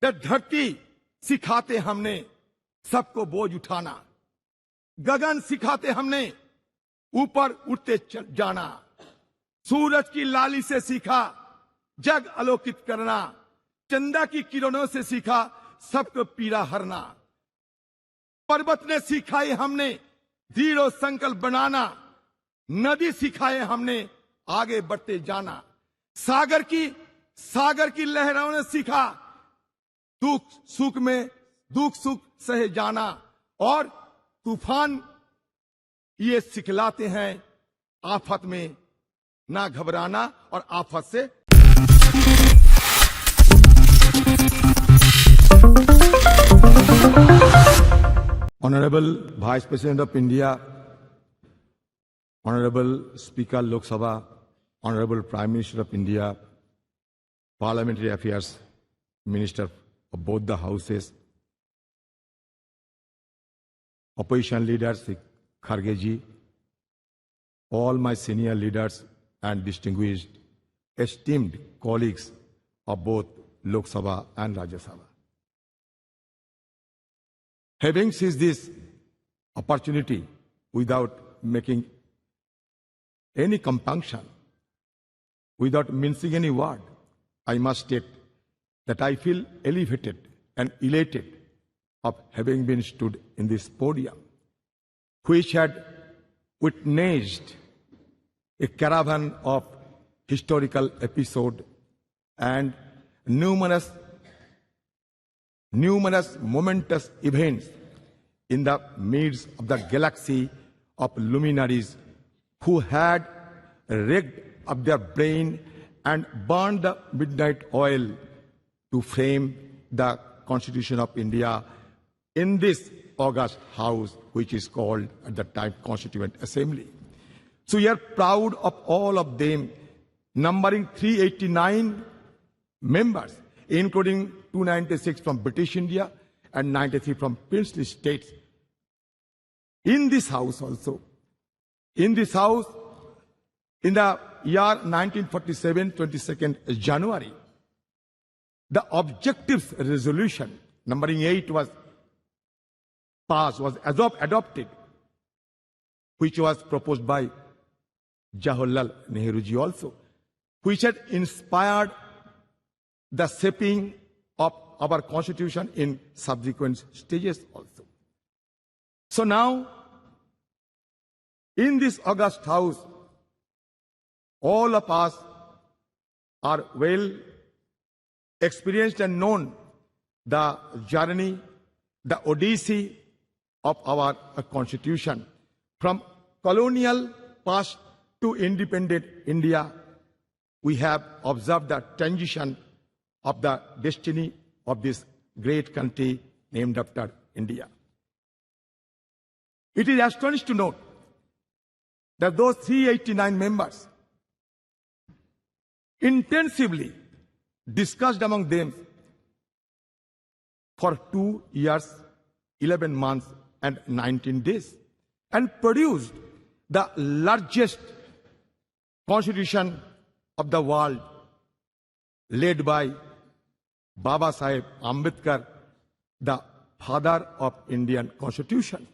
धरती सिखाते हमने सबको बोझ उठाना, गगन सिखाते हमने ऊपर उठते जाना, सूरज की लाली से सीखा जग आलोकित करना, चंदा की किरणों से सीखा सबको पीड़ा हरना, पर्वत ने सिखाए हमने दृढ़ संकल्प बनाना, नदी सिखाए हमने आगे बढ़ते जाना, सागर की लहरों ने सीखा दुख सुख सहे जाना, और तूफान ये सिखलाते हैं आफत में ना घबराना और आफत से Honorable Vice President of India, Honorable Speaker Lok Sabha, Honorable Prime Minister of India, Parliamentary Affairs Minister of both the houses, opposition leaders, Kharge ji, all my senior leaders and distinguished, esteemed colleagues of both Lok Sabha and Rajya Sabha. Having seized this opportunity without making any compunction, without mincing any word, I must state that I feel elevated and elated of having been stood in this podium, which had witnessed a caravan of historical episodes and numerous momentous events in the midst of the galaxy of luminaries who had rigged up their brain and burned the midnight oil to frame the Constitution of India in this august house, which is called at the time Constituent Assembly. So we are proud of all of them, numbering 389 members, including 296 from British India and 93 from princely states. In this house also, in this house, in the year 1947, 22nd January, the objectives resolution numbering 8 was passed, was adopted, which was proposed by Jawaharlal Nehru ji also, which had inspired the shaping of our constitution in subsequent stages also. So now, in this august house, all of us are well experienced and known the journey, the odyssey of our constitution. From colonial past to independent India, we have observed the transition of the destiny of this great country named after India. It is astonishing to note that those 389 members intensively discussed among them for 2 years, 11 months and 19 days and produced the largest constitution of the world, led by Baba Saheb Ambedkar, the father of Indian Constitution.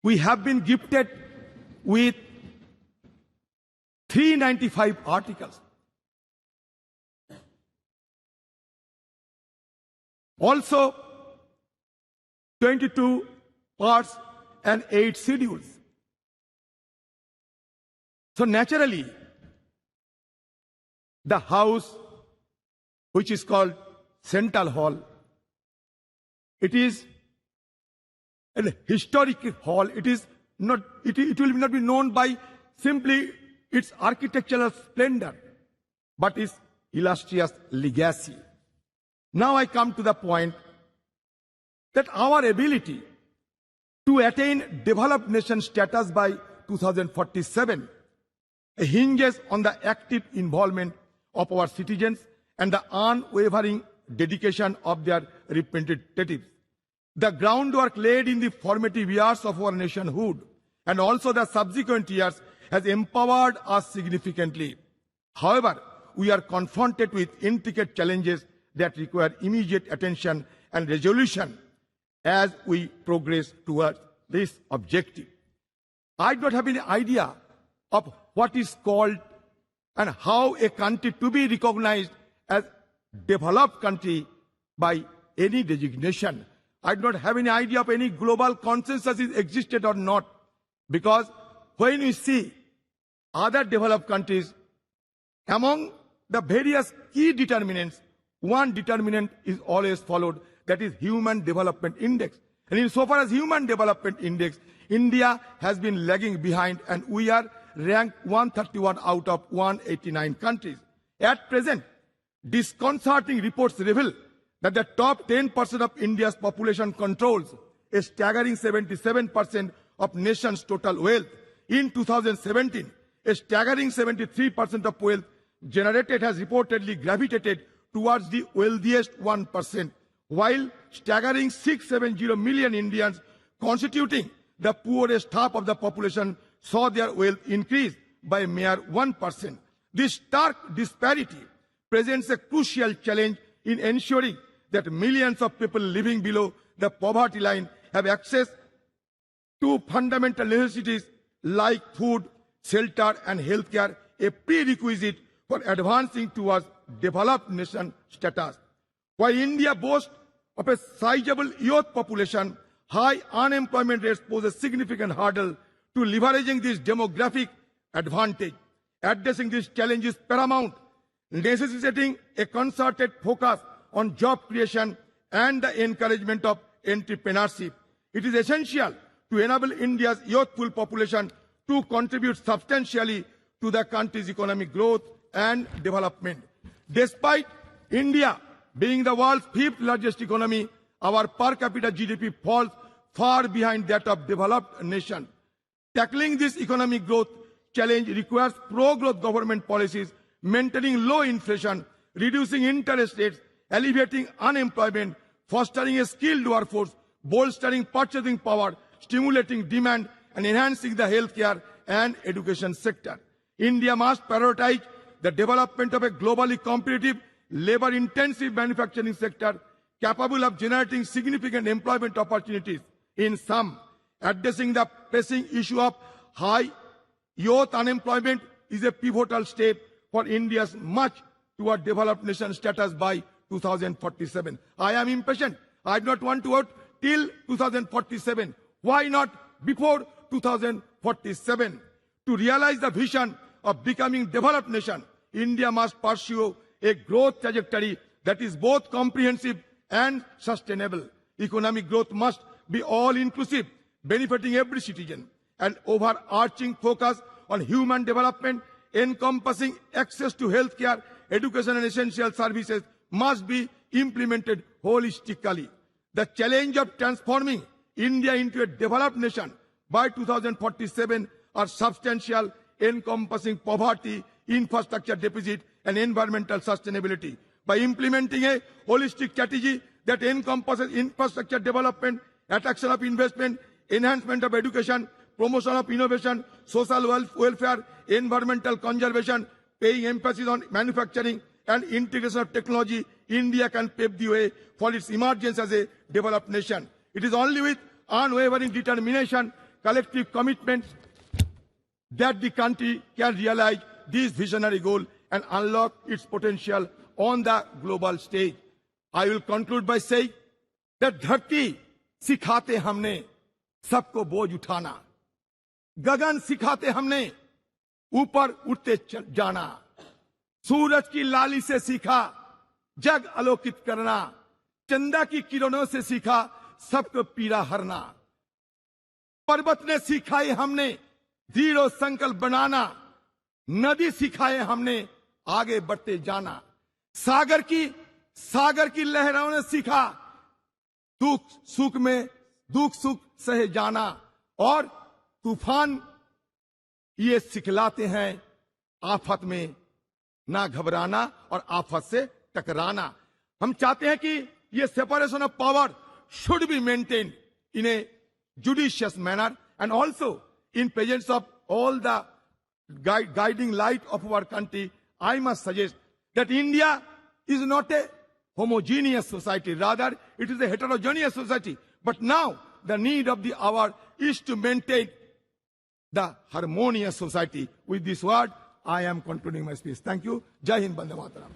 We have been gifted with 395 articles. Also, 22 parts and 8 schedules. So naturally, the house, which is called Central Hall, it is a historic hall. It will not be known by simply its architectural splendor, but its illustrious legacy. Now I come to the point that our ability to attain developed nation status by 2047 hinges on the active involvement of our citizens and the unwavering dedication of their representatives. The groundwork laid in the formative years of our nationhood and also the subsequent years has empowered us significantly. However, we are confronted with intricate challenges that require immediate attention and resolution as we progress towards this objective. I don't have any idea of what is called and how a country to be recognized as developed country by any designation. I do not have any idea of any global consensus is existed or not, because when we see other developed countries, among the various key determinants, one determinant is always followed, that is Human Development Index. And insofar as Human Development Index, India has been lagging behind, and we are ranked 131 out of 189 countries. At present, disconcerting reports reveal that the top 10% of India's population controls a staggering 77% of nation's total wealth. In 2017, a staggering 73% of wealth generated has reportedly gravitated towards the wealthiest 1%, while staggering 670 million Indians constituting the poorest half of the population saw their wealth increase by a mere 1%. This stark disparity presents a crucial challenge in ensuring that millions of people living below the poverty line have access to fundamental necessities like food, shelter, and healthcare, a prerequisite for advancing towards developed nation status. While India boasts of a sizable youth population, high unemployment rates pose a significant hurdle to leveraging this demographic advantage. Addressing this challenge is paramount, necessitating a concerted focus on job creation and the encouragement of entrepreneurship. It is essential to enable India's youthful population to contribute substantially to the country's economic growth and development. Despite India being the world's fifth largest economy, our per capita GDP falls far behind that of developed nations. Tackling this economic growth challenge requires pro-growth government policies, maintaining low inflation, reducing interest rates, alleviating unemployment, fostering a skilled workforce, bolstering purchasing power, stimulating demand, and enhancing the healthcare and education sector. India must prioritize the development of a globally competitive, labor-intensive manufacturing sector capable of generating significant employment opportunities. In sum, addressing the pressing issue of high youth unemployment is a pivotal step for India's march toward developed nation status by 2047. I am impatient. I do not want to wait till 2047. Why not before 2047? To realize the vision of becoming developed nation, India must pursue a growth trajectory that is both comprehensive and sustainable. Economic growth must be all-inclusive, benefiting every citizen. An overarching focus on human development, encompassing access to healthcare, education, and essential services must be implemented holistically. The challenge of transforming India into a developed nation by 2047 are substantial, encompassing poverty, infrastructure deficit, and environmental sustainability. By implementing a holistic strategy that encompasses infrastructure development, attraction of investment, enhancement of education, promotion of innovation, social welfare, environmental conservation, paying emphasis on manufacturing and integration of technology, India can pave the way for its emergence as a developed nation. It is only with unwavering determination, collective commitment, that the country can realize this visionary goal and unlock its potential on the global stage. I will conclude by saying that धरती सिखाते हमने सबको बोझ उठाना, गगन सिखाते हमने ऊपर उठते जाना, सूरज की लाली से सीखा जग आलोकित करना, चंदा की किरणों से सीखा सबको पीड़ा हरना, पर्वत ने सिखाए हमने दृढ़ संकल्प बनाना, नदी सिखाए हमने आगे बढ़ते जाना, सागर की लहरों ने सीखा दुख सुख सहे जाना, और तूफान ये सिखलाते हैं आफत में ना घबराना और आफत से टकराना. हम चाहते हैं कि ये separation of power should be maintained in a judicious manner, and also in presence of all the guiding light of our country. I must suggest that India is not a homogeneous society. Rather, it is a heterogeneous society. But now, the need of the hour is to maintain the harmonious society. With this word, I am concluding my speech. Thank you. Jai Hind, Bande Mataram.